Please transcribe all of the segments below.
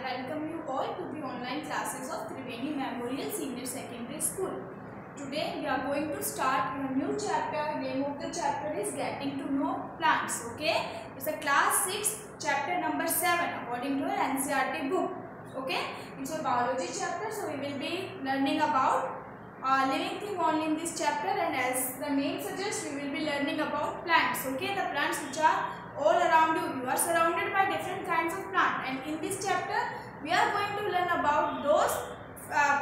welcome you all to the online classes of Triveni Memorial Senior Secondary School. Today we are going to start a new chapter. Name of the chapter is Getting to Know Plants. Okay, it's a class 6 chapter number 7 according to an NCERT book. Okay, it's a biology chapter, so we will be learning about living thing only in this chapter, and as the name suggests, we will be learning about plants. Okay, the plants which are all around you. You are surrounded by different kinds of plants, and in this chapter we are going to learn about those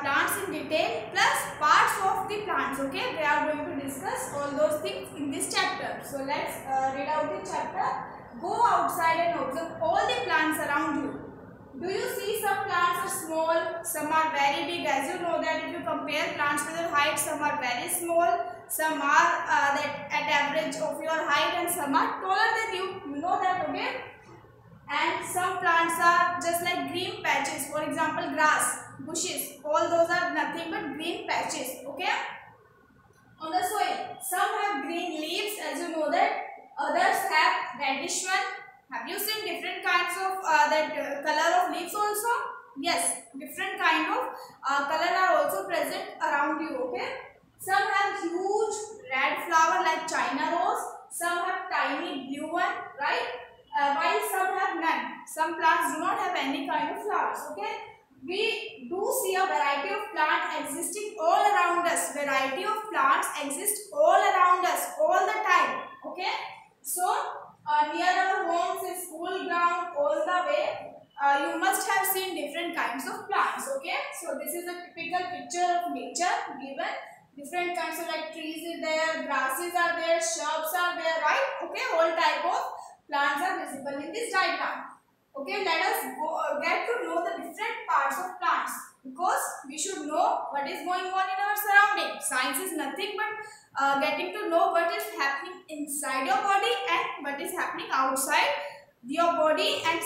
plants in detail plus parts of the plants. Okay, we are going to discuss all those things in this chapter. So let's read out the chapter. Go outside and observe all the plants around you. Do you see some plants are small, some are very big? As you know that if you compare plants with your height, some are very small, some are that at average of your height, and some are taller than you. You know that, okay? And some plants are just like green patches. For example, grass, bushes. All those are nothing but green patches. Okay? On the soil, some have green leaves, as you know that. Others have reddish one. Have you seen different kinds of color of leaves also? Yes, different kind of color are also present around you. Okay. Some have huge red flower like China rose. Some have tiny blue one, right? While some have none. Some plants do not have any kind of flowers. Okay. We do see a variety of plants existing all around us. Variety of plants exist all around us all the time. Okay. So near our homes, school ground, all the way, you must have seen different kinds of plants. Okay, so this is a typical picture of nature given. Different kinds of like trees are there, grasses are there, shrubs are there, right? Okay, all type of plants are visible in this diagram. Okay, let us get to know the different parts of plants, because we should know what is going on in our surrounding. Science is nothing but getting to know what is happening inside your body and what is happening outside your body, and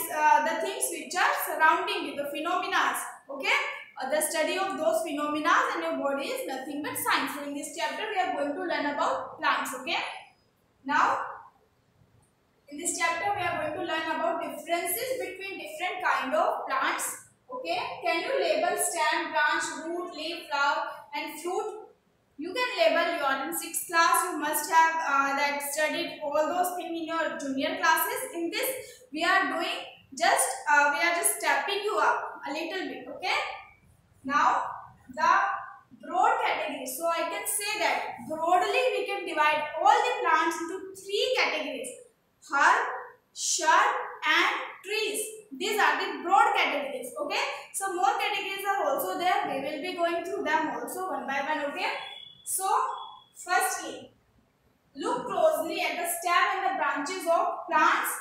the things which are surrounding you, the phenomena. Okay, the study of those phenomena in your body is nothing but science. So in this chapter we are going to learn about plants. Okay, now in this chapter we are going to learn about differences between different kind of plants. Okay, can you label stem, branch, root, leaf, flower and fruit? You can label. You are in 6th class. You must have that studied all those things in your junior classes. In this we are doing just we are just stepping you up a little bit. Okay, now the broad categories. So I can say that broadly we can divide all the plants into 3 categories: herb, shrub and trees. These are the broad categories. Okay, so more categories are also there. We will be going through them also one by one. Okay, so firstly, look closely at the stem and the branches of plants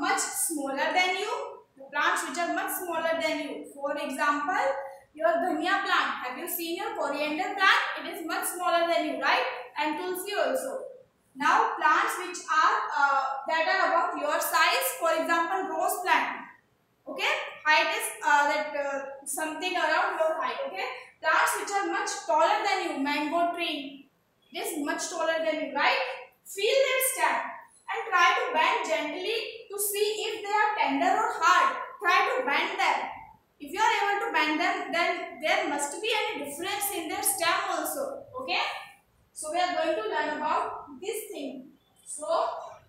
much smaller than you. The plants which are much smaller than you. For example, your dhania plant. Have you seen your coriander plant? It is much smaller than you, right? And tulsi also. Now plants which are that are about your size, for example rose plant. Okay, height is something around your height. Okay, plants which are much taller than you, mango tree, it is much taller than you, right? Feel their stem and try to bend gently to see if they are tender or hard. Try to bend them. If you are able to bend them, then there must be any difference in their stem also. Okay. So we are going to learn about this thing. So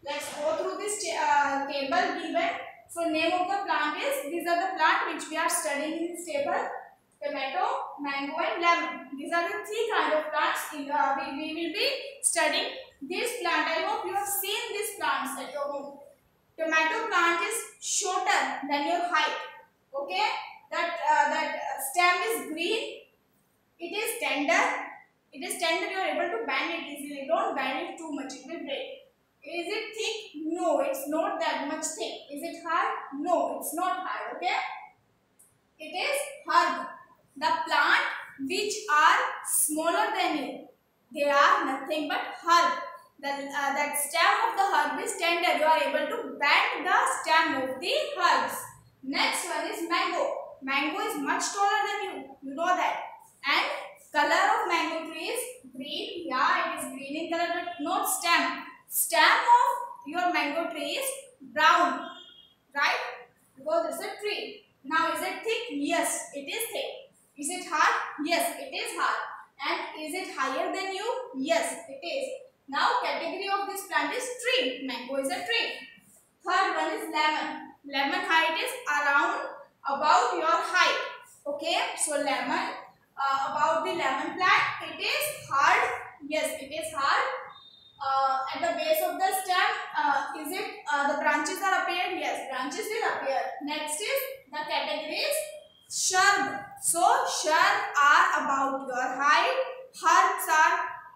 let's go through this table given. So name of the plant is, these are the plant which we are studying in this table: tomato, mango and lemon. These are the 3 kind of plants we will be studying. This plant, I hope you have seen these plants at your home. Tomato plant is shorter than your height. Okay, that stem is green. It is tender. It is tender, you are able to bend it easily. Don't bend it too much, it will break. Is it thick? No, it's not that much thick. Is it hard? No, it's not hard. Okay? It is herb. The plant which are smaller than you, they are nothing but herb. That stem of the herb is tender. You are able to bend the stem of the herbs. Next one is mango. Mango is much taller than you. You know that. And color of mango tree is green. Yeah, it is green in color, but not stem. Stem of your mango tree is brown, right? Because it's a tree. Now is it thick? Yes, it is thick. Is it hard? Yes, it is hard. And is it higher than you? Yes, it is. Now category of this plant is tree. Mango is a tree. Third one is lemon. Lemon height is around about your height. Okay, so lemon, about the lemon plant, it is hard. Yes, it is hard. At the base of the stem, is it the branches are appeared? Yes, branches will appear. Next is the category is shrub. So shrub are about your height. Herbs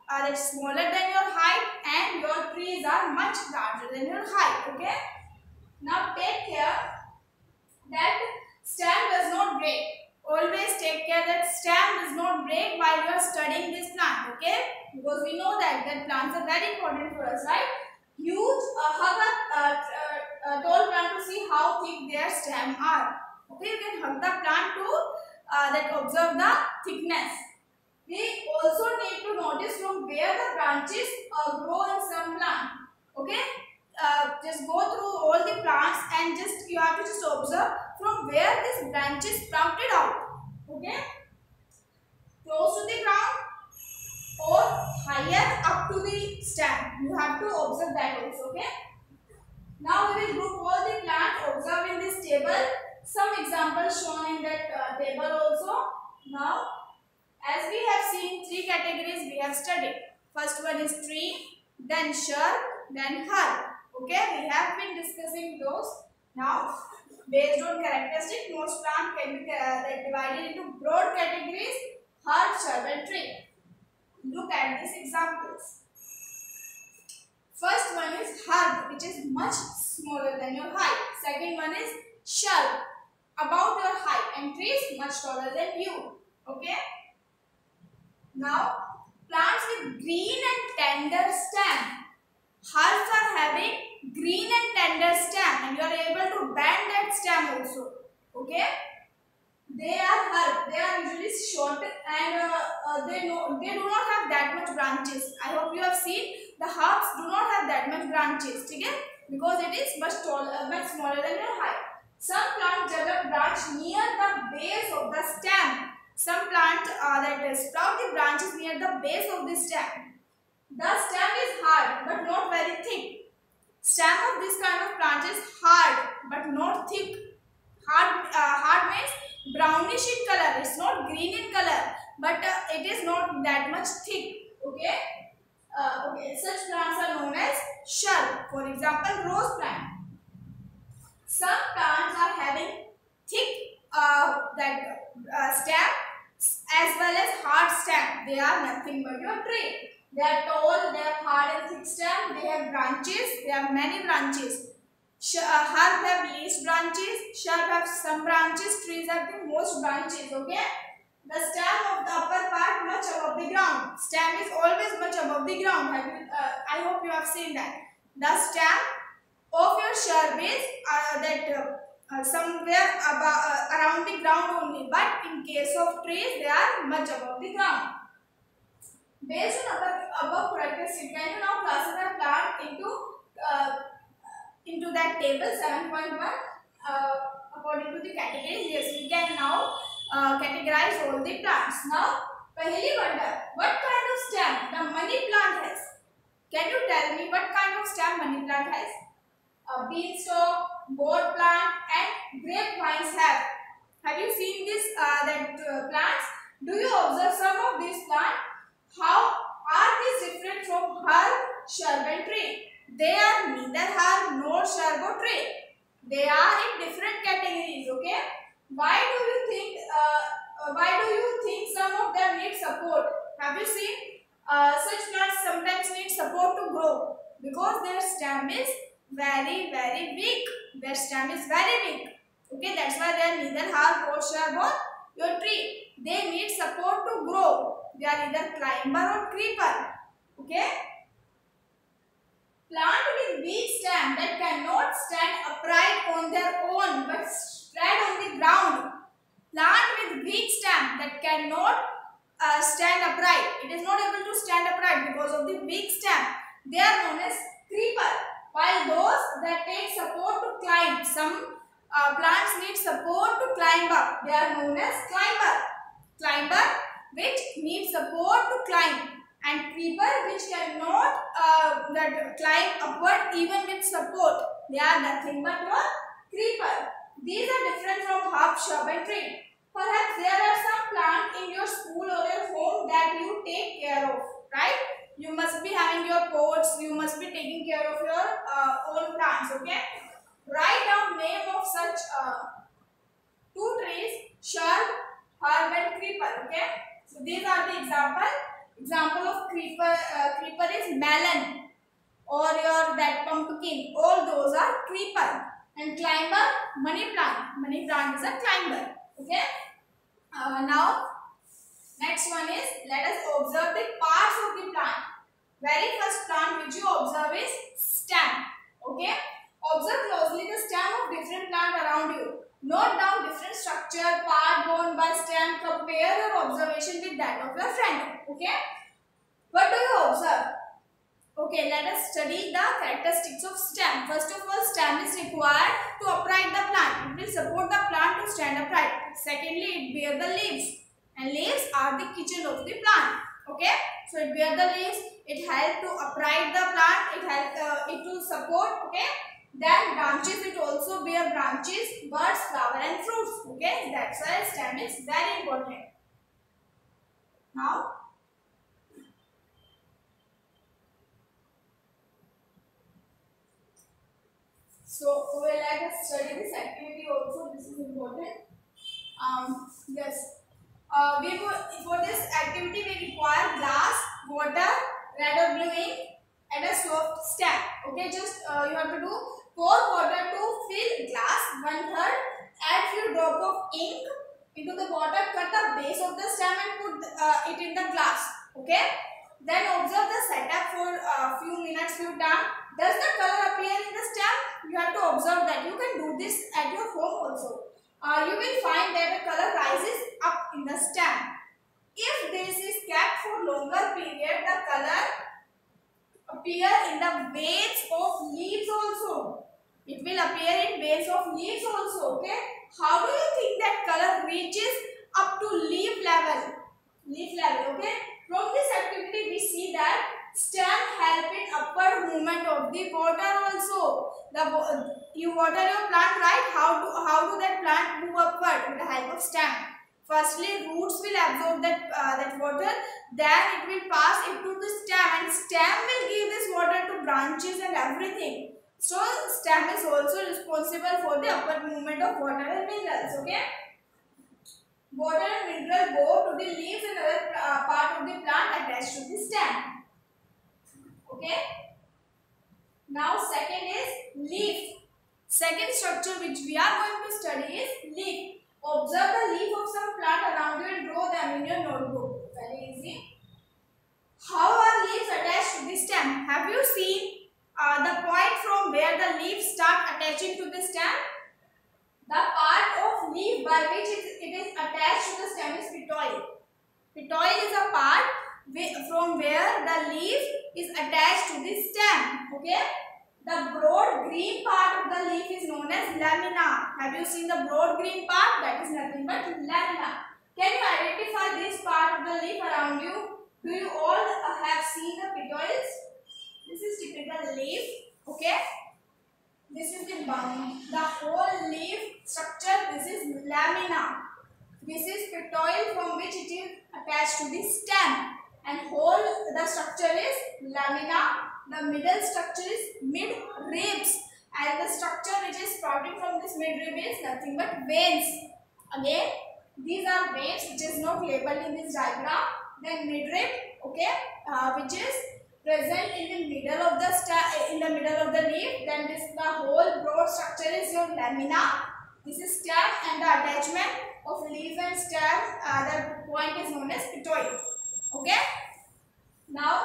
are smaller than your height, and your trees are much larger than your height. Okay. Now take care that stem does not break. Always take care that stem does not break while you are studying this plant, okay? Because we know that plants are very important for us, right? Use hug a tall plant to see how thick their stem are. Okay, you can hug the plant to observe the thickness. We also need to notice from where the branches grow in some plant. Okay, just go through all the plants and you have to just observe from where this branches sprouted out. Okay, close to the ground or higher up to the stem. You have to observe that also. Okay. Now we will group all the plants observed in this table. Some examples shown in that table also. Now, as we have seen, three categories we have studied. First one is tree, then shrub, then herb. Okay, we have been discussing those. Now, based on characteristics, most plants can be divided into broad categories: herb, shrub, and tree. Look at these examples. First one is herb, which is much smaller than your height. Second one is shrub, about your height, and trees much taller than you. Okay. Now, plants with green and tender stem. Herbs are having green and tender stem, and you are able to bend that stem also. Okay. They are herb. They are usually short, and they do not have that much branches. I hope you have seen the herbs do not have that much branches. Okay, because it is much taller, much smaller than your height. Some plants develop branch near the base of the stem. Some plants sprout the branches near the base of the stem. The stem is hard but not very thick. Stem of this kind of plant is hard but not thick. Hard means brownish in color. It's not green in color, but it is not that much thick. Okay. Okay. Such plants are known as shrub. For example, rose plant. Some plants are having thick stem as well as hard stem. They are nothing but your tree. They are tall, they have hard and thick stem, they have branches, they have many branches. Herb have least branches, shrub have some branches, trees have the most branches, okay? The stem of the upper part much above the ground. Stem is always much above the ground. I hope you have seen that. The stem of your shrub is somewhere around the ground only, but in case of trees, they are much above the ground. Based on above characteristics, can you now classify plant into that table 7.1 according to the categories? Yes, we can now categorize all the plants. Now, pehli wonder, what kind of stem the money plant has? Can you tell me what kind of stem money plant has? A beanstalk, gourd plant, and grapevines have. Have you seen this plants? Do you observe some of these plants? How are these different from herb, shrub, and tree? They are neither herb nor shrub or tree. They are in different categories. Okay? Why do you think some of them need support? Have you seen such plants sometimes need support to grow because their stem is very weak. Their stem is very weak. Okay, that's why they are neither herb or shrub or your tree. They need support to grow. They are either climber or creeper. Okay. Plant with weak stem that cannot stand upright on their own but spread on the ground. Plant with weak stem that cannot stand upright. It is not able to stand upright because of the weak stem. They are known as creeper. While those that take support to climb, some plants need support to climb up. They are known as climber. Climber which need support to climb, and creeper which cannot climb upward even with support. They are nothing but your creeper. These are different from herb, shrub and tree. Perhaps there are some plants in your school or your home that you take care of, right? You must be having your pots, you must be taking care of your own plants, okay? Write down name of such two trees, shrub, herb and creeper, okay? So these are the example. Example of creeper, creeper is melon or your that pumpkin. All those are creeper. And climber, money plant. Money plant is a climber, okay? Now, next one is, let us observe the parts of the plant. Very first plant which you observe is stem, okay? Observe closely the stem of different plant around you. Note down different structure, part borne by stem. Compare your observation with that of your friend, okay? What do you observe? Okay, let us study the characteristics of stem. First of all, stem is required to upright the plant. It will support the plant to stand upright. Secondly, it bear the leaves. And leaves are the kitchen of the plant. Okay, so it bear the leaves. It helps to upright the plant. It helps it to support. Okay, then branches. It also bear branches, buds, flower, and fruits. Okay, that's why stem is very important. Now. So, let us study this activity also. This is important. Yes. For this activity, we require glass, water, red or blue ink, and a soft stem. Okay, just you have to do pour water to fill glass 1/3. Add few drop of ink into the water. Cut the base of the stem and put it in the glass. Okay. Then observe the setup for a few minutes, few time. Does the color appear in the stem? You have to observe that. You can do this at your home also. You will find that the color rises up in the stem. If this is kept for longer period, the color appear in the base of leaves also. It will appear in base of leaves also. Okay. How do you think that color reaches up to leaf level? Leaf level. Okay. From this activity, we see that stem help in upward movement of the water also. You water your plant, right? How do that plant move upward with the help of stem? Firstly, roots will absorb that water. Then it will pass into the stem, and stem will give this water to branches and everything. So stem is also responsible for the upward movement of water and minerals. Okay. Water and mineral go to the leaves and other part of the plant attached to the stem. Okay. Now second is leaf. Second structure which we are going to study is leaf. Observe the leaf of some plant around you and draw them in your notebook. Very easy. How are leaves attached to the stem? Have you seen the point from where the leaves start attaching to the stem? The part of leaf by which it is attached to the stem is petoil. Petoil is a part from where the leaf is attached to the stem. Okay. The broad green part of the leaf is known as lamina. Have you seen the broad green part? That is nothing but lamina. Can you identify this part of the leaf around you? Do you all have seen the petioles? This is typical leaf. Okay. This is the whole leaf structure. This is lamina. This is petoil from which it is attached to the stem. And whole the structure is lamina. The middle structure is mid-ribs. And the structure which is sprouting from this mid-rib is nothing but veins. Again, these are veins which is not labeled in this diagram. Then mid-rib, okay, which is present in the middle of the leaf. Then the whole broad structure is your lamina. This is stem, and the attachment of leaf and stem, the point is known as petoil. Okay. Now,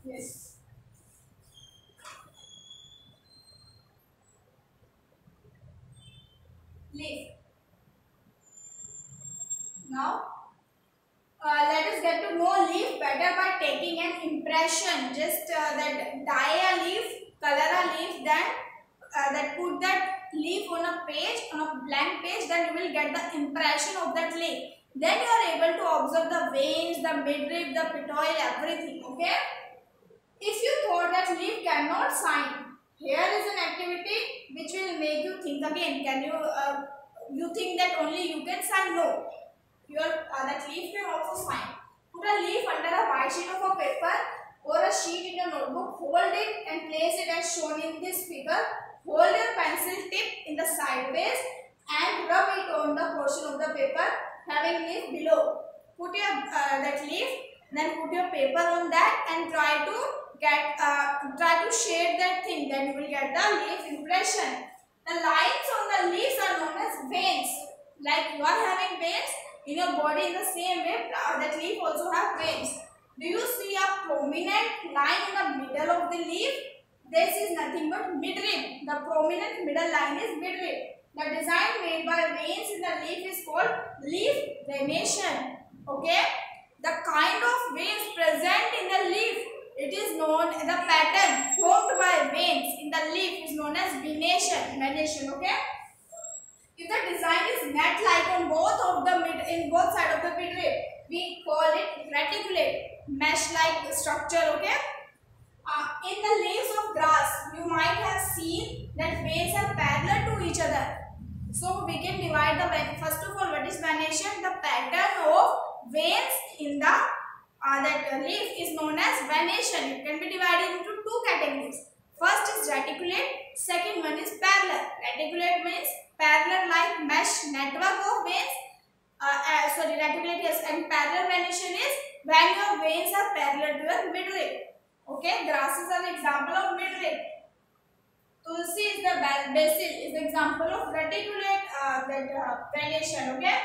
yes. Leaf. Now, let us get to know leaf better by taking an impression. Just that dye a leaf, color a leaf, then that put that leaf on a page, on a blank page, then you will get the impression of that leaf. Then you are able to observe the veins, the midrib, the petoil, everything. Okay. If you thought that leaf cannot sign, here is an activity which will make you think again. Can you think that only you can sign? No. That leaf can also sign. Put a leaf under a white sheet of a paper or a sheet in a notebook. Hold it and place it as shown in this figure. Hold your pencil tip in the sideways and rub it on the portion of the paper having leaf below. Put your that leaf, then put your paper on that and try to shade that thing. Then you will get the leaf impression. The lines on the leaves are known as veins. Like you are having veins in your body, in the same way that leaf also have veins. Do you see a prominent line in the middle of the leaf? This is nothing but midrib. The prominent middle line is midrib. The design made by veins in the leaf is called leaf venation. Okay? The kind of veins present in the leaf, it is known as the pattern formed by veins in the leaf is known as venation. Venation. Okay? If the design is net-like on both sides of the midrib, we call it reticulate, mesh-like structure. Okay. In the leaves of grass, you might have seen that veins are parallel to each other. So we can divide the first of all, what is venation? The pattern of veins in the that leaf is known as venation. It can be divided into two categories. First is reticulate, second one is parallel. Reticulate means parallel like mesh network of veins. Reticulate is, and parallel venation is when your veins are parallel to your midrib. Okay, grasses are the example of midrib. Tulsi is the basil is the example of reticulate venation. Okay.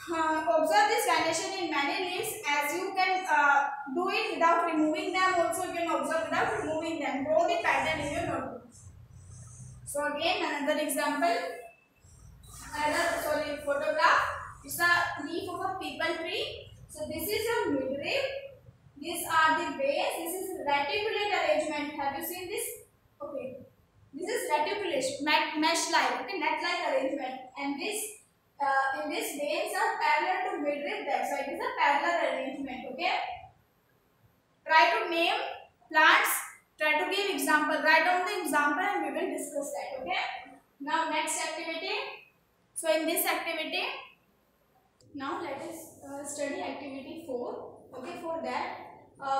Observe this venation in many leaves, as you can do it without removing them. Also, you can observe without removing them. Draw the pattern in your notebook. So again, another example, photograph. It's a leaf of a peepal tree. So this is your midrib. These are the veins. This is reticulate arrangement. Have you seen this? Okay. This is reticulation, mesh-like, okay, net-like arrangement. And this, in this veins are parallel to midrib. That's why it is a parallel arrangement. Okay. Try to name plants. Try to give example. Write down the example and we will discuss that. Okay. Now next activity. So in this activity, now let us study activity 4. Okay. For that,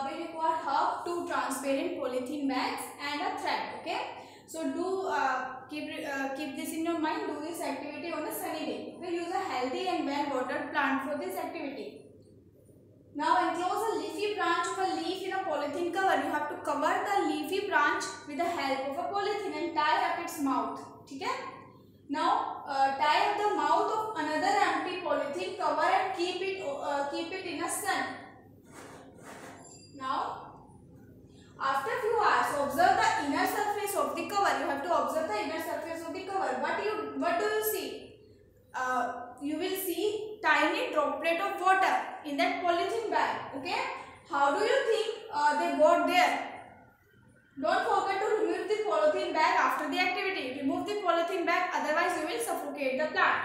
we require half 2 transparent polythene bags and a thread. Okay. So do keep this in your mind. Do this activity on a sunny day. Okay. Use a healthy and well-watered plant for this activity. Now enclose a leafy branch of a leaf in a polythene cover. You have to cover the leafy branch with the help of a polythene and tie up its mouth. Okay. Now tie up the mouth of another empty polythene cover and keep it in a sun. Now after a few hours, observe the inner surface of the cover. You have to observe the inner surface of the cover. What do you see? You will see tiny droplet of water in that polythene bag. Okay. How do you think they got there? Don't forget to remove the polythene bag after the activity. Remove the polythene bag, otherwise you will suffocate the plant.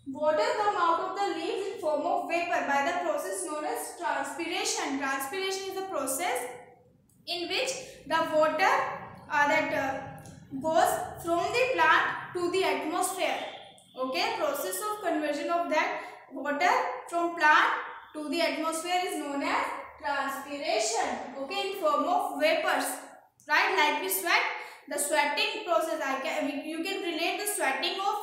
Water come out of the leaves in form of vapor by the process known as transpiration. Transpiration is a process in which the water goes from the plant to the atmosphere. Okay, process of conversion of that water from plant to the atmosphere is known as transpiration. Okay, in form of vapors, right? Like we sweat, the sweating process. You can relate the sweating of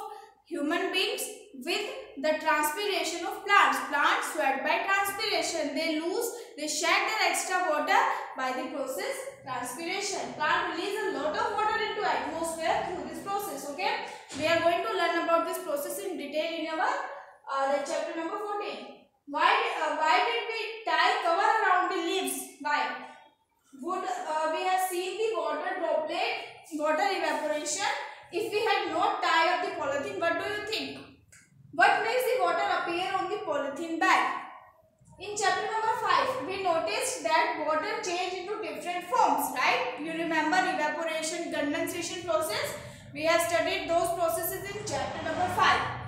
human beings with the transpiration of plants. Plants sweat by transpiration. They shed their extra water by the process transpiration. Plant release a lot of water into atmosphere through this process. Okay, we are going to learn about this process in detail in our chapter number 14. Why did we tie cover around the leaves? Why? We have seen the water evaporation. If we had not tied up the polythene, what do you think? What makes the water appear on the polythene bag? condensation process. We have studied those processes in chapter number 5.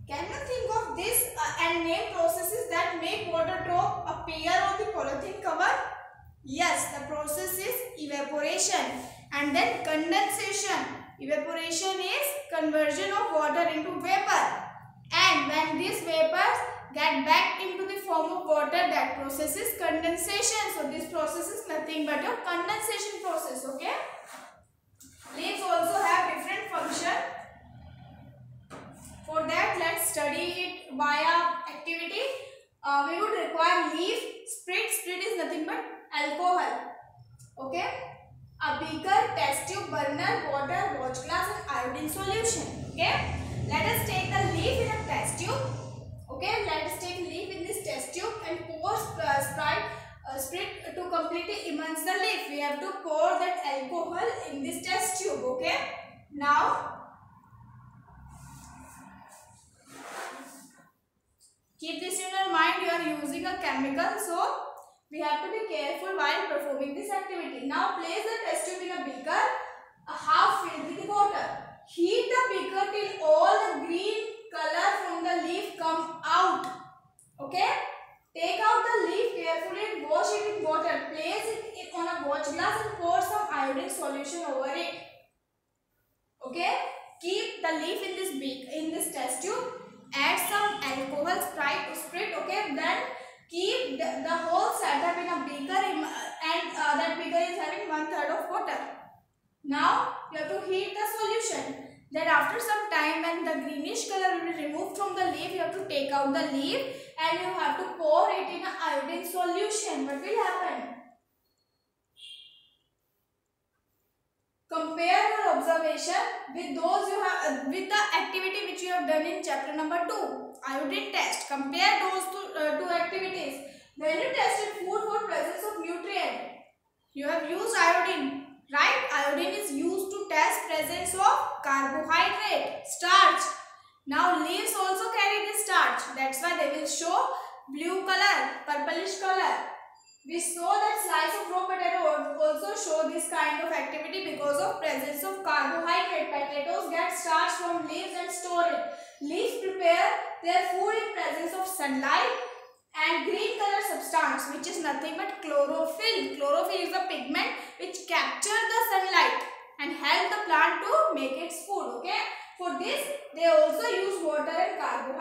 Can you think of this and name processes that make water drop appear on the polythene cover? Yes, the process is evaporation and then condensation. Evaporation is conversion of water into vapor, and when these vapors get back into the form of water, that process is condensation. So this process is nothing but a condensation process. Okay. Leaves also have different function. For that, let's study it via activity. We would require leaf, sprit. Sprit is nothing but alcohol. Okay. A beaker, test tube, burner, water, watch glass and iodine solution. Okay. Let us take the leaf in a test tube. Okay. Let us take leaf in this test tube and pour sprit to completely immerse the leaf. We have to pour that alcohol in this test tube. Okay. Now, keep this in your mind. You are using a chemical, so we have to be careful while performing this activity. Now place the test tube in a beaker, half filled with water. Heat the beaker till all the green color from the leaf come out. Okay. Take out the leaf carefully and wash it in water. Place it on a watch glass and pour some iodine solution over it. Okay. Keep the leaf in this test tube. Add some alcohol sprit. Okay. Then keep the whole setup in a beaker, and that beaker is having 1/3 of water. Now you have to heat the solution. Then after some time, when the greenish color will be removed from the leaf, you have to take out the leaf and you have to pour it in an iodine solution. What will happen? Compare your observation with those you have with the activity which you have done in chapter number 2, iodine test. Compare those two activities. When you tested food for presence of nutrient, you have used iodine, right? Iodine is used to test presence of carbohydrate, starch. Now leaves also carry this starch. That's why they will show blue color, purplish color. We saw that slice of raw potato also show this kind of activity because of presence of carbohydrate. Potatoes get starch from leaves and store it. Leaves prepare their food in presence of sunlight and green color substance, which is nothing but chlorophyll. Chlorophyll is a pigment which captures the sunlight and help the plant to make its food. Okay. For this, they also use water and carbon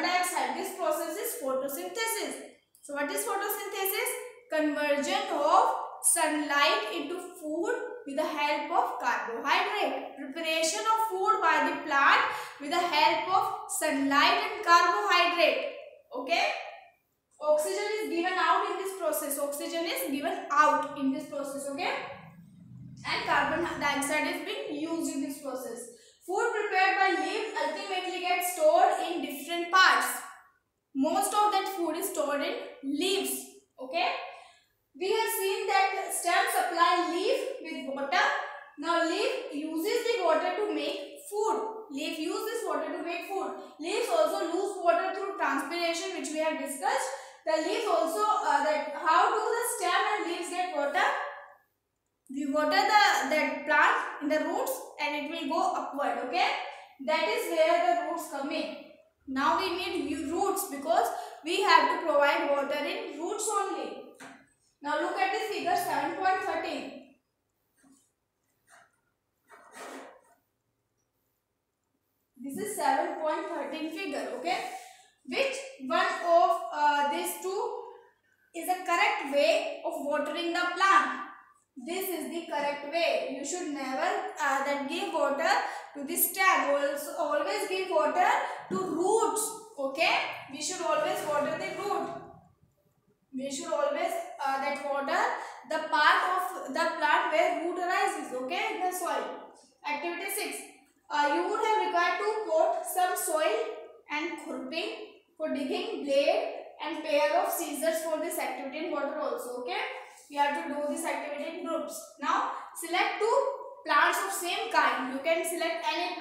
dioxide. This process is photosynthesis. So what is photosynthesis? Conversion of sunlight into food with the help of carbohydrate. Preparation of food by the plant with the help of sunlight and carbohydrate. Okay. Oxygen is given out in this process. Oxygen is given out in this process. Okay. And carbon dioxide is being used in this process. Food prepared by leaves ultimately gets stored in different parts. Most of that food is stored in leaves. Okay. We have seen that stem supply leaf with water. Now leaf uses the water to make food. Leaf uses water to make food. Leaves also lose water through transpiration, which we have discussed. The leaves also how do the stem and leaves get water? We water that plant in the roots and it will go upward. Okay. That is where the roots come in. Now we need roots because we have to provide water in roots only. Now look at the figure 7.13. This is 7.13 figure. Okay. Which one of these two is a correct way of watering the plant? This is the correct way. You should never give water to the stem. Always give water to roots. Okay. We should always water the root. We should always water the part of the plant where root arises. Okay. In the soil. Activity 6. You would have required to put some soil and khurping for digging, blade and pair of scissors for this activity in water also. Okay. You have to do this activity in groups. Now select 2 plants of same kind. You can select any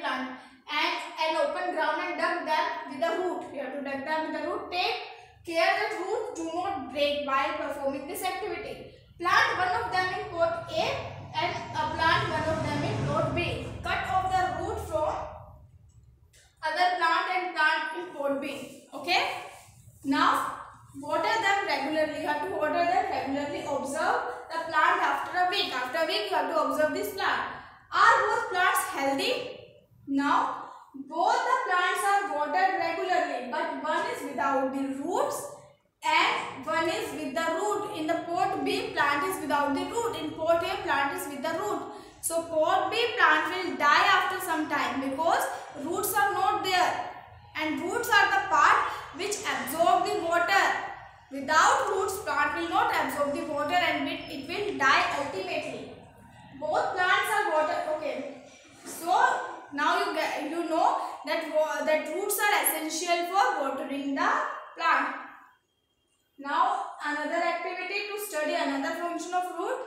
plant and an open ground and dug them with the root. You have to dug them with the root. Take care that roots do not break while performing this activity. Plant one of them in pot A and plant one of them in plot B. Cut off the root from other plant and plant in plot B. Okay. Now water them regularly. You have to water them regularly. Observe the plant after a week. After a week you have to observe this plant. Are both plants healthy? Now both the plants are watered regularly, but one is without the roots and one is with the root. In the pot B, plant is without the root. In pot A, plant is with the root. So pot B plant will die after some time because roots are not there, and roots are the part which absorb the water. Without roots, plant will not absorb the water and it will die ultimately. Both plants are water. Okay. So now you know that roots are essential for watering the plant. Now another activity to study another function of root.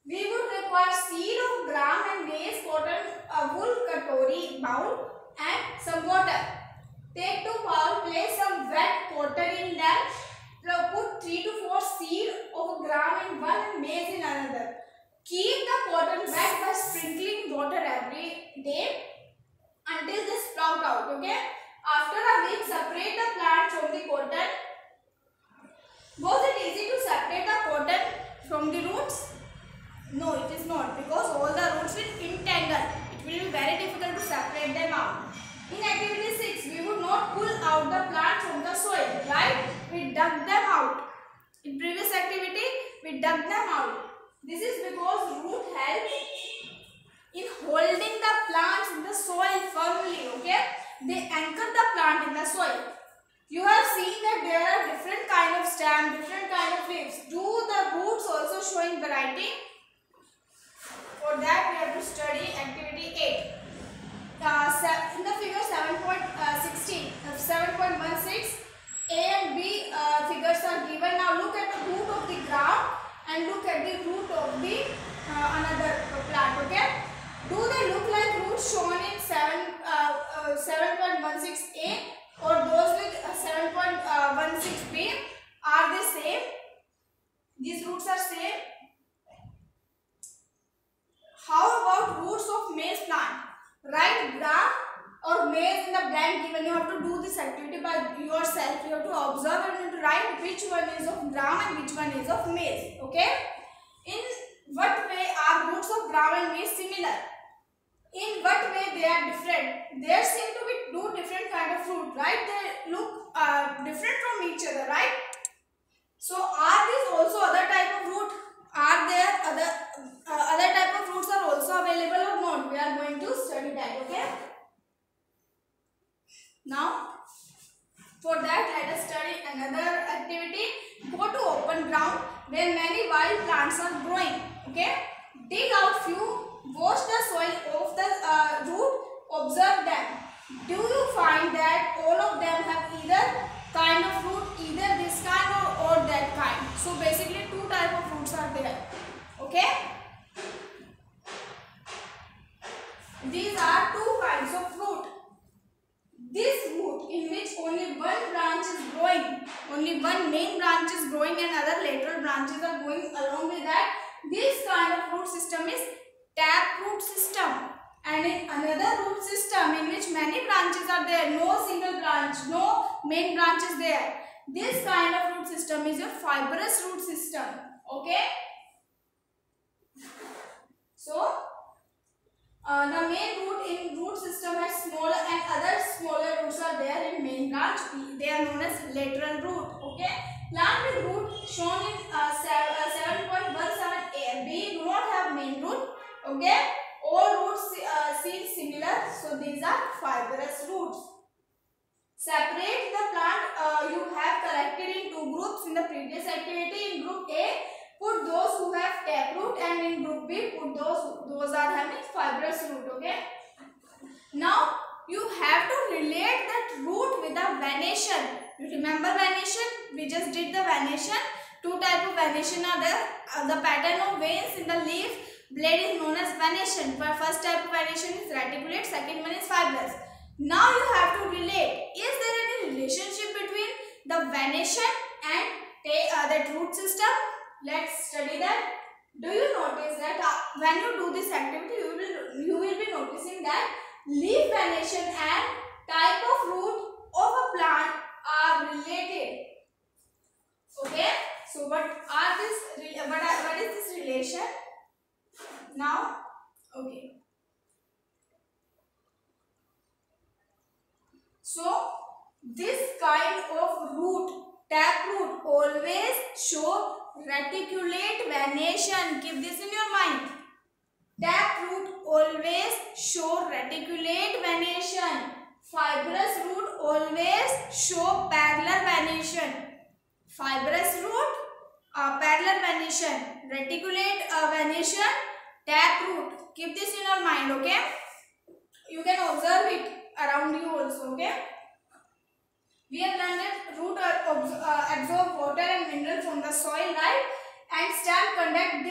We would require seed of gram and maize, cotton, a wool katori bowl and some water. Take 2 bowl, place some wet cotton in them. Put 3 to 4 seed of gram in one and maize in another. Keep the cotton wet by sprinkling water every day until they sprout out. Okay. After a week, separate the plant from the cotton. Was it easy to separate the cotton from the roots? No, it is not, because all the roots will entangle. It will be very difficult to separate them out. In activity 6, we would not pull out the plant from the soil, right? We dug them out. In previous activity, we dug them out. This is because root helps in holding the plants in the soil firmly, okay? They anchor the plant in the soil. You have seen that there are different kind of stem, different kind of leaves. Do the roots also showing variety? For that we have to study activity 8. In the figure 7.16, 7.16, A and B figures are given. Now look at the root of the ground and look at the root of the another plant. Okay? Do they look like roots shown in 7.16A or those with 7.16B? Are they same? These roots are same. How about roots of maize plant? Write gram or maize in the blank given. You have to do this activity by yourself. You have to observe and to write which one is of gram and which one is of maize. Okay? In what way are roots of gram and maize similar? In what way they are different? There seem to be two different kind of fruit, right? They look different from each other, right? So are these also other type of fruit? Are there other type of fruits are also available or not? We are going to study that. Okay. Now for that let us study another activity. Go to open ground where many wild plants are growing. Okay. Dig out few. Wash the soil of the root. Observe them. Do you find that all of them have either kind of fruit, either this kind or that kind? So basically two type of fruits are there. Okay. These are two kinds of fruit. This root in which only one branch is growing, only one main branch is growing and other lateral branches are going along with that. This kind of root system is tap root system. And in another root system in which many branches are there, no single branch, no main branch is there. This kind of root system is a fibrous root system. Okay. So the main root in root system has smaller and other smaller roots are there in main branch. They are known as lateral root. Okay. Plant with root shown in 7.17A. B do not have main root. Okay. All roots seem similar. So these are fibrous roots. Separate the plant you have collected in two groups in the previous activity. In group A, put those who have taproot, and in group B, put those are having fibrous root. Okay. Now you have to relate that root with the venation. You remember venation? We just did the venation. Two type of venation are there. The pattern of veins in the leaf blade is known as venation. First type of venation is reticulate. Second one is fibrous. Now you have to relate. Is there any relationship between the venation and that root system? Let's study that. Do you notice that when you do this activity, you will be noticing that leaf venation and type of root of a plant are related. Okay. So what is this relation? Now, okay. So this kind of root, taproot, always show reticulate venation. Keep this in your mind. Taproot always show reticulate venation. Fibrous root always show parallel venation. Fibrous root, parallel venation. Reticulate venation, taproot. Keep this in your mind, okay? You can observe it around you also, okay? We have learned that root absorb water and mineral from the soil, right? And stem conduct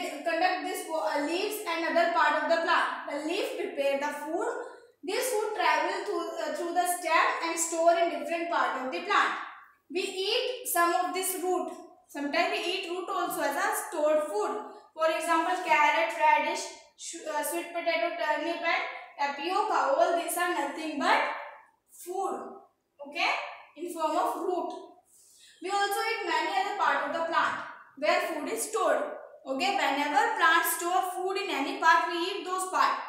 this leaves and other part of the plant. The leaf prepare the food. This food travel through the stem and store in different part of the plant. We eat some of this root. Sometimes we eat root also as a stored food. For example, carrot, radish, sweet potato, turnip and tapioca. All these are nothing but food, okay, in form of root. We also eat many other part of the plant where food is stored. Okay, whenever plants store food in any part, we eat those parts.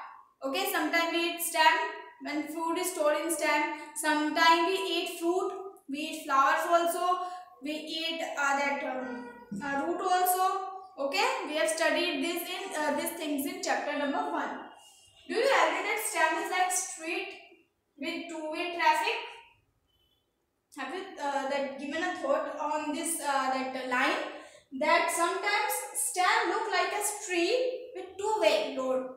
Okay, sometimes we eat stem when food is stored in stem. Sometimes we eat fruit. We eat flowers also. We eat root also. Okay, we have studied this in these things in chapter number 1. Do you agree that stem is like street with two-way traffic? Have you given a thought on this that line? That sometimes stem look like a street with two-way road.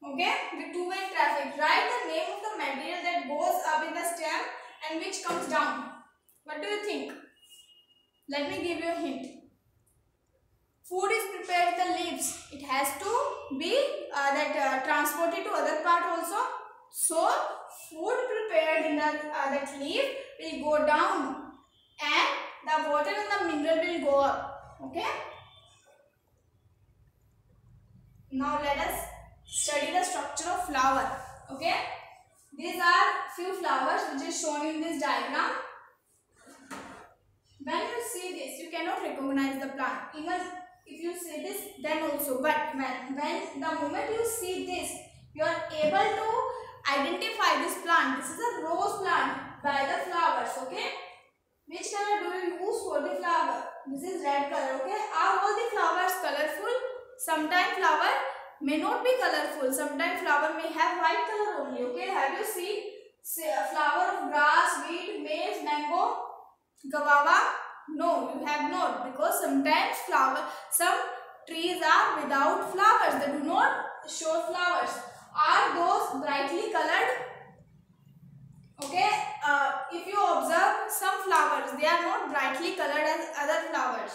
Okay, with two-way traffic. Write the name of the material that goes up in the stem and which comes down. What do you think? Let me give you a hint. Food is prepared with the leaves. It has to be transported to other part also. So food prepared in that leaf will go down and the water and the mineral will go up. Okay. Now let us study the structure of flower. Okay. These are few flowers which is shown in this diagram. When you see this, you cannot recognize the plant. Even if you see this, then also. But when the moment you see this, you are able to identify this plant. This is a rose plant by the flowers. Okay. Which color do you use for the flower? This is red color. Okay. Are all the flowers colorful? Sometimes flower may not be colorful. Sometimes flower may have white color only. Okay. Have you seen a flower of grass, wheat, maize, mango, guava? No, you have not, because sometimes some trees are without flowers. They do not show flowers. Are those brightly colored? Okay. If you observe some flowers, they are not brightly colored as other flowers.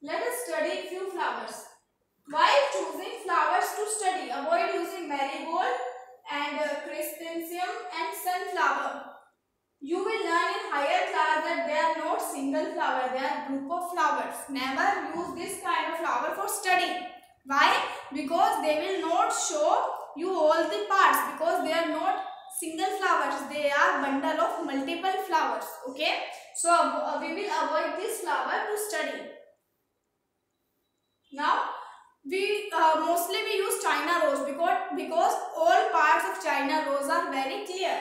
Let us study few flowers. While choosing flowers to study, avoid using marigold and chrysanthemum and sunflower. You will learn in higher class that they are not single flower, they are group of flowers. Never use this kind of flower for study. Why? Because they will not show you all the parts, because they are not single flowers, they are bundle of multiple flowers. Okay. So we will avoid this flower to study. Now we mostly use China rose because all parts of China rose are very clear.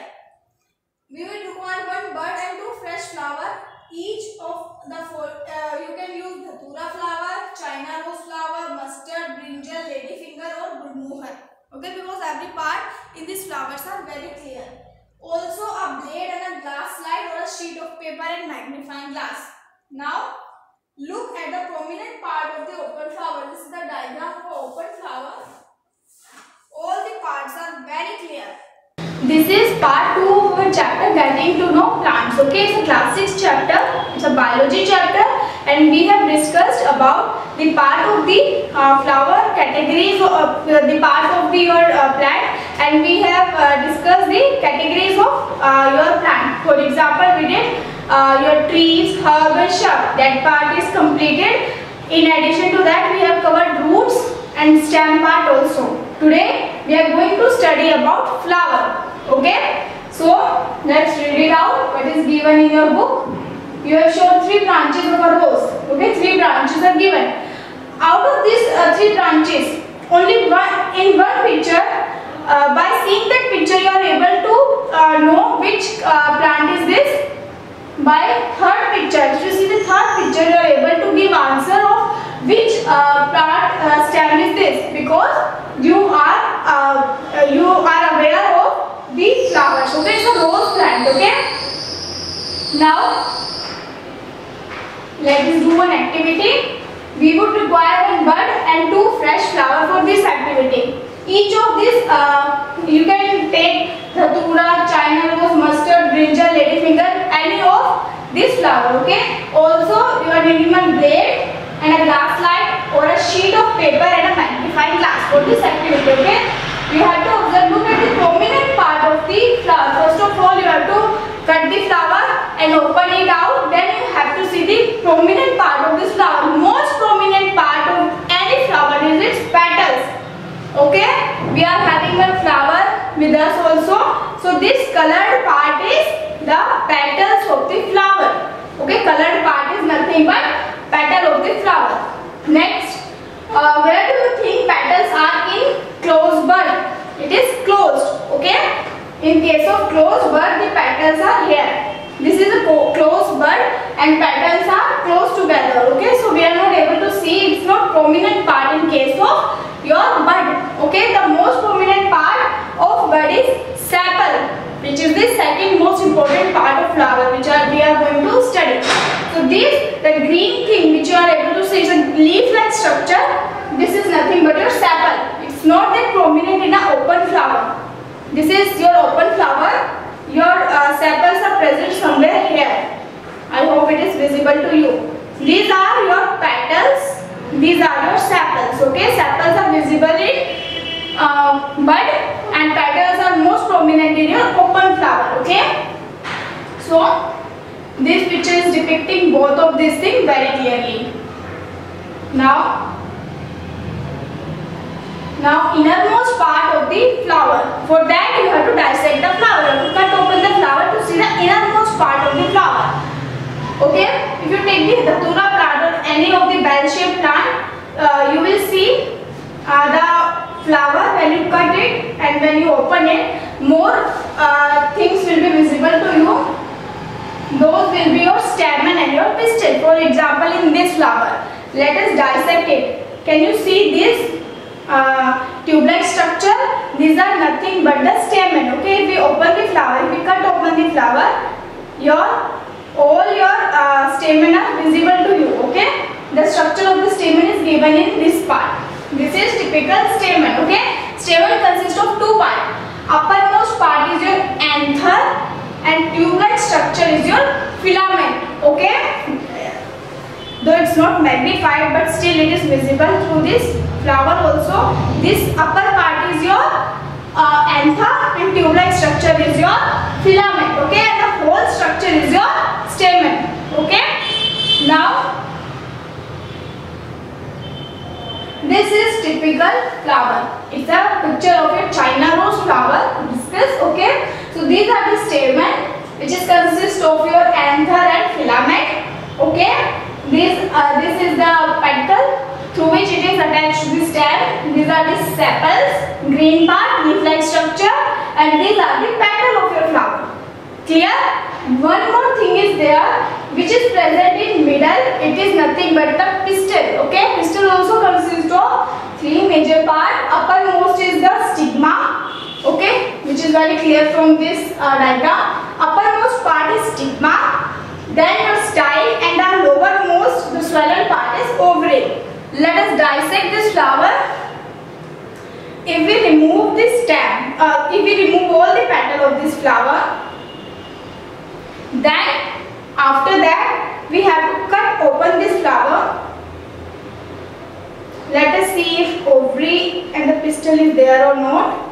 We will require one bud and two fresh flower. Each of the four, you can use dhatura flower, China rose flower, mustard, brinjal, ladyfinger or gulmohar. Okay, because every part in these flowers are very clear. Also a blade and a glass slide or a sheet of paper and magnifying glass. Now look at the prominent part of the open flower. This is the diagram for open flower. All the parts are very clear. This is part 2 of our chapter getting to know plants. Okay, it's a class 6 chapter. It's a biology chapter, and we have discussed about the part of the flower categories, the part of your plant, and we have discussed the categories of your plant. For example, we did your trees, herb and shrub. That part is completed. In addition to that, we have covered roots, and stem part also. Today we are going to study about flower. Okay, so let's read it out. What is given in your book? You have shown 3 branches of a rose. Okay, 3 branches are given. Out of these 3 branches, only one picture. By seeing that picture, you are able to know which plant is this. By third picture, if you see the third picture, you are able to give answer of which plant stem is this, because you are aware of the flowers. So it's a rose plant. Okay. Now let us do one activity. We would require 1 bud and 2 fresh flowers for this activity. Each of these you can take dhatura, China rose, mustard, brinjal, ladyfinger, any of this flower. Okay. Also you are needing one blade and a glass slide or a sheet of paper and a magnifying glass for this activity. Okay. You have to observe, look at the prominent part of the flower. First of all, you have to cut the flower and open it out. Then you have to see the prominent part of this flower. Most prominent part of any flower is its petals. Okay, we are having a flower with us also. So this colored part is the petals of the flower. Okay, colored part is nothing but petal of the flower. Next, where do you think petals are in closed bud? It is closed. Okay, in case of closed bud, the petals are here. This is a closed bud and petals are close together. Okay, so we are not able to see. It's not prominent part in case of your bud. Okay, the most prominent part of bud is sepal, which is the second most important part of flower, which we are going to study. So this, the green thing which you are able to see, is a leaf-like structure. This is nothing but your sepal. It's not that prominent in an open flower. This is your open flower. Your sepals are present somewhere here. I hope it is visible to you. These are your petals. These are your sepals. Okay, sepals are visible in bud and petals are most prominent in your open flower. Okay, so this picture is depicting both of these things very clearly. Now innermost part of the flower. For that you have to dissect the flower. You have to cut open the flower to see the innermost part of the flower. Okay, if you take the dhatura plant or any of the bell-shaped plant, you will see the flower when you cut it and when you open it, more things will be visible to you. Those will be your stamen and your pistil. For example, in this flower, let us dissect it. Can you see this tube-like structure? These are nothing but the stamen. Okay, if we open the flower, if we cut open the flower, all your stamen are visible to you. Okay, the structure of the stamen is given in this part. This is typical stamen. Okay, stamen consists of 2 parts. Uppermost part is your anther and tube-like structure is your filament. Okay, though it's not magnified, but still it is visible through this flower also. This upper part is your anther and tube-like structure is your filament. Okay, and the whole structure is your stamen. Okay, now this is typical flower. It's a picture of your China rose flower. Discuss. Okay, so these are the stamen, which is consist of your anther and filament. Okay, this is the petal through which it is attached to the stem. These are the sepals, green part, leaf-like structure, and these are the petal of your flower. Clear? One more thing is there, which is present in middle. It is nothing but the pistil. Okay, pistil also consists of 3 major parts. Uppermost is the stigma. Okay, which is very clear from this diagram. Uppermost part is stigma. Then your style, and the lowermost, the swollen part is ovary. Let us dissect this flower. If we remove this stem, if we remove all the petal of this flower, then after that we have to cut open this flower. Let us see if ovary and the pistil is there or not.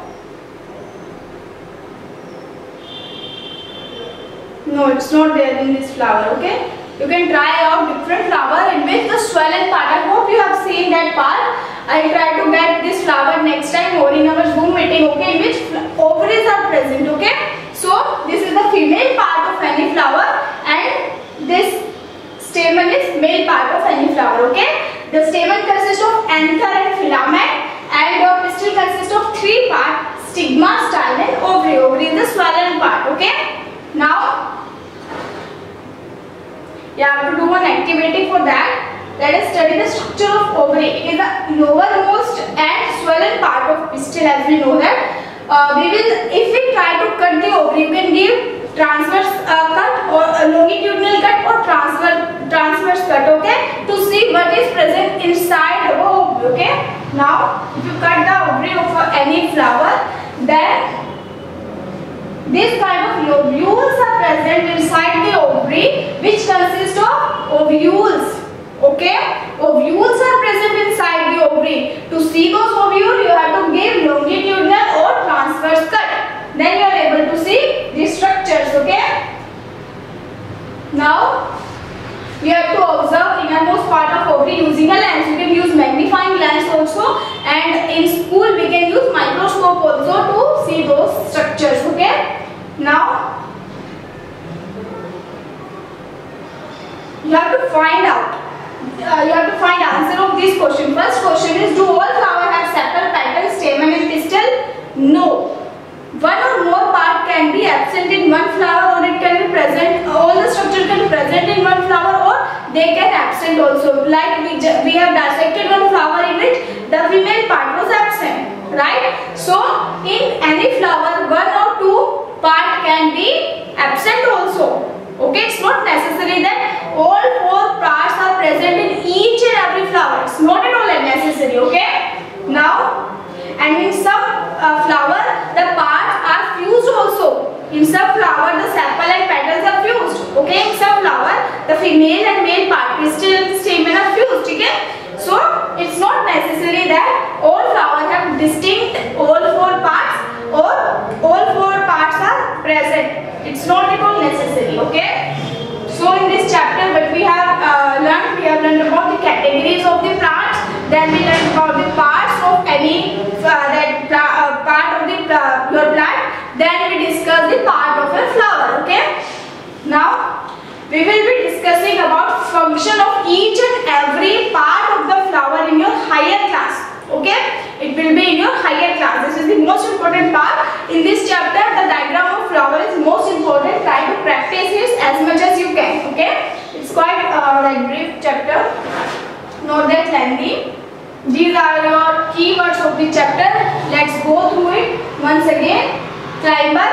No, it's not there in this flower. Okay, you can try out different flower in which the swollen part. I hope you have seen that part. I'll try to get this flower next time or in our Zoom meeting, okay, in which ovaries are present, okay. So this is the female part of any flower and this stamen is male part of any flower, okay. The stamen consists of anther and filament and your pistil consists of three parts: stigma, style and ovary. Ovary is the swollen part, okay. Now you have to do one activity for that. Let us study the structure of ovary. It is the lowermost and swollen part of pistil, as we know that. If we try to cut the ovary, you can give transverse cut or longitudinal cut or transverse cut, okay, to see what is present inside the ovary, okay. Now, if you cut the ovary of any flower, then this kind of lobules are present inside the ovary, which consist of ovules. Okay, ovules are present inside the ovary. To see those ovules, you have to give longitudinal or transverse cut. Then you are able to see these structures. Okay. Now you have to observe innermost part of ovary using a lens. You can use magnifying lens also, and in school we can use microscope also to see those structures. Okay. Now you have to find out. You have to find answer of this question. First question is, do all flowers have sepal, petal, stamen and pistil? No. One or more part can be absent in one flower, or it can be present. All the structure can be present in one flower, or they can absent also. Like we have dissected one flower in which the female part was absent, right? So in any flower, one or two part can be absent also. Okay, it's not necessary that all four parts are present in each and every flower. It's not at all necessary. Okay. Now, and in some flower the parts are fused also. In some flower the sepal and petals are fused. Okay. In some flower the female and male part, pistil and stamen are fused. Okay. So it's not necessary that all flowers have distinct all four parts or all four parts are present. It's not at all necessary. Okay. So in this chapter what we have learned about the categories of the plants. Then we learned about the parts of any part of the your plant. Then we discuss the part of a flower. Okay. Now we will be discussing about function of each and every part of the flower in your higher class. Okay. It will be in your higher class. This is the most important part. In this chapter, the diagram of flower is most important. Try to practice it as much as you can. Okay. It's quite like brief chapter, not that lengthy. These are your keywords of the chapter. Let's go through it once again. Climber.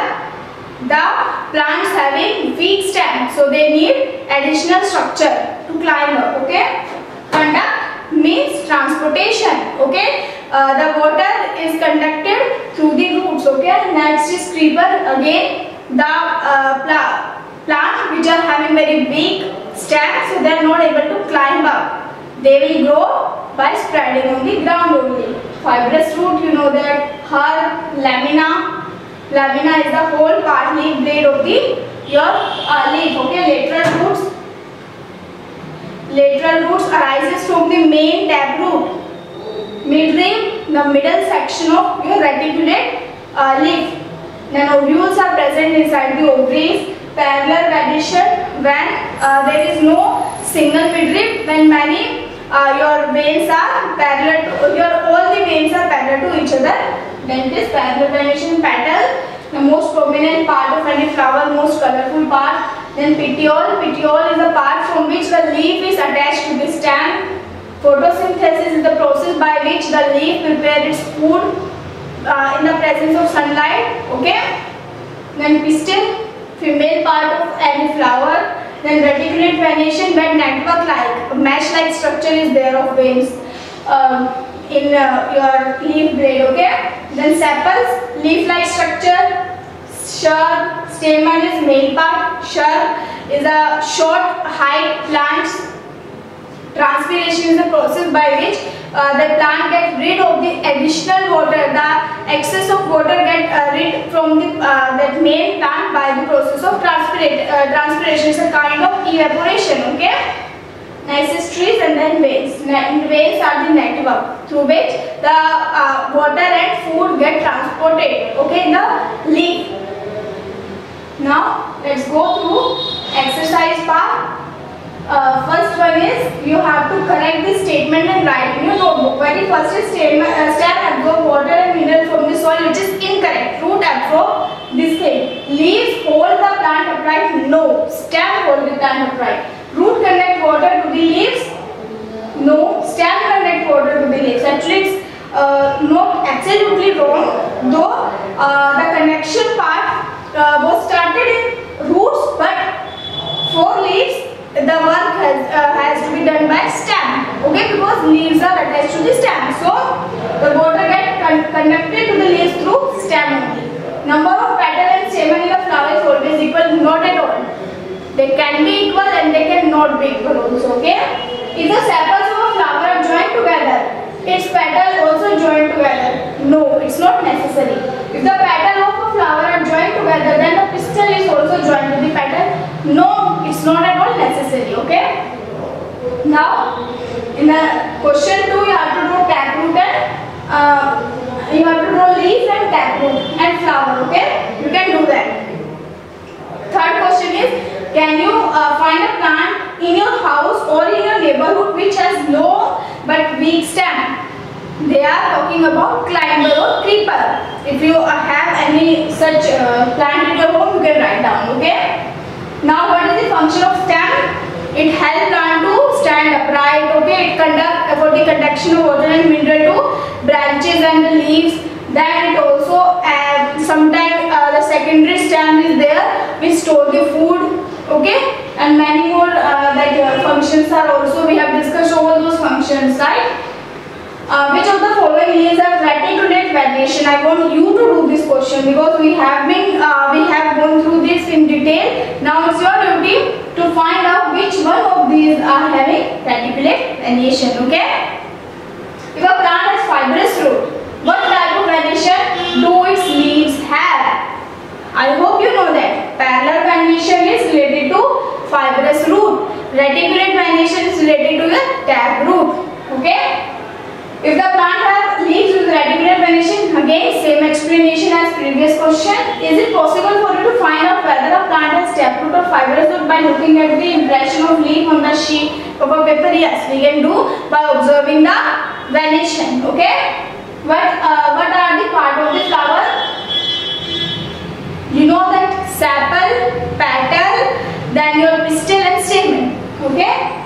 The plants having weak stem, so they need additional structure to climb up. Okay. Conduct means transportation. Okay. The water is conducted through the roots. Okay. Next is creeper. Again, the plant which are having very weak stem, so they are not able to climb up. They will grow by spreading on the ground only. Fibrous root, you know that. Herb, lamina. Lamina is the whole part leaf blade of the your leaf. Okay. Lateral roots arises from the main taproot. Midrib, the middle section of your reticulate leaf. Then ovules are present inside the ovaries. Parallel radiation when there is no single midrib, when many your veins are parallel to, all the veins are parallel to each other. Then this parallel radiation petal, the most prominent part of any flower, most colorful part. Then petiole. Petiole is the part from which the leaf is attached to the stem. Photosynthesis is the process by which the leaf prepares its food in the presence of sunlight. Okay. Then pistil, female part of any flower. Then reticulate venation, where network-like, mesh-like structure is there of veins in your leaf blade. Okay. Then sepals, leaf-like structure. Shrub, stamen is male part. Shrub is a short height plant. Transpiration is the process by which the plant gets rid of the additional water. The excess of water gets rid from the that main plant by the process of transpiration. It's a kind of evaporation. Okay. Next is trees and then veins. Veins are the network through which the water and food get transported, okay, in the leaf. Now let's go through exercise part. First one is you have to correct the statement and write in your notebook. Very first is statement, stem absorb water and mineral from the soil, which is incorrect. Root absorb this thing. Leaves hold the plant upright. No. Stem hold the plant upright. Root conduct water to the leaves. No. Stem conduct water to the leaves. Actually, it's not absolutely wrong. Though the connection part was started in roots, but for leaves the work has to be done by stem, okay, because leaves are attached to the stem, so the water gets conducted to the leaves through stem only. Number of petal and stamen in a flower is always equal, not at all. They can be equal and they cannot be equal also, okay. If the sepals of a flower are joined together, its petal also joined together. No, it's not necessary. If the petal of a flower are joined together, then the pistil is also joined to the petal. No, it's not at all necessary, okay. Now, in the question 2, you have to draw taproot and you have to draw leaf and taproot and flower, okay. You can do that. Third question is, can you find a plant in your house or in your neighborhood which has long but weak stem? They are talking about climber or creeper. If you have any such plant in your home, you can write down, okay. Now, what is the function of stem? It helps plant to stand upright, okay. It conduct for the conduction of water and mineral to branches and the leaves. Then it also sometimes the secondary stem is there. We store the food, okay, and many more functions are also, we have discussed all those functions, right? Which of the following leaves are reticulate variation? I want you to do this question because we have gone through this in detail. Now it's your duty to find out which one of these are having reticulate variation, okay? If a plant has fibrous root, what type of variation do its leaves have? I hope you know that. Parallel variation is related to fibrous root. Reticulate variation is related to the taproot, okay? If the plant has leaves with reticulate variation, again same explanation as previous question. Is it possible for you to find out whether a plant has taproot or fibrous root by looking at the impression of leaf on the sheet of a paper? Yes, we can do by observing the variation, okay? What are the part of the flower? You know that sepal, petal, then your pistil and stamen, okay?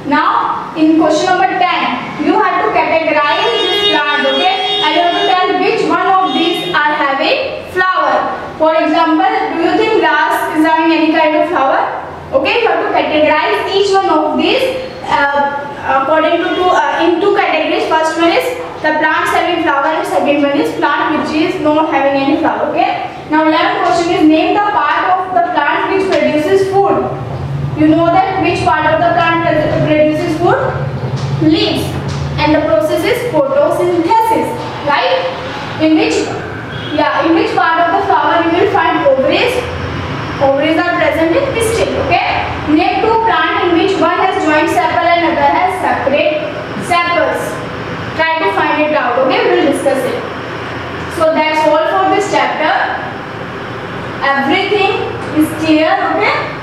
Now, in question number 10, you have to categorize this plant, okay? And you have to tell which one of these are having flower. For example, do you think grass is having any kind of flower? Okay, you have to categorize each one of these according to in two categories. First one is the plants having flower and second one is plant which is not having any flower, okay? Now, 11th question is name the part of the plant which produces food. You know that which part of the plant produces food? Leaves. And the process is photosynthesis, right? In which part of the flower you will find ovaries? Ovaries are present in pistil, okay? Name two plants in which one has joint sepal and other has separate sepals. Try to find it out, okay? We will discuss it. So that's all for this chapter. Everything is clear, okay?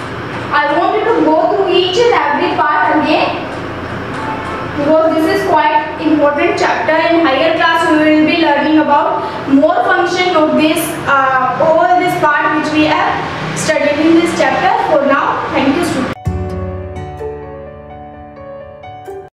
I want you to go through each and every part again because this is quite important chapter. In higher class we will be learning about more function of this all this part which we have studied in this chapter.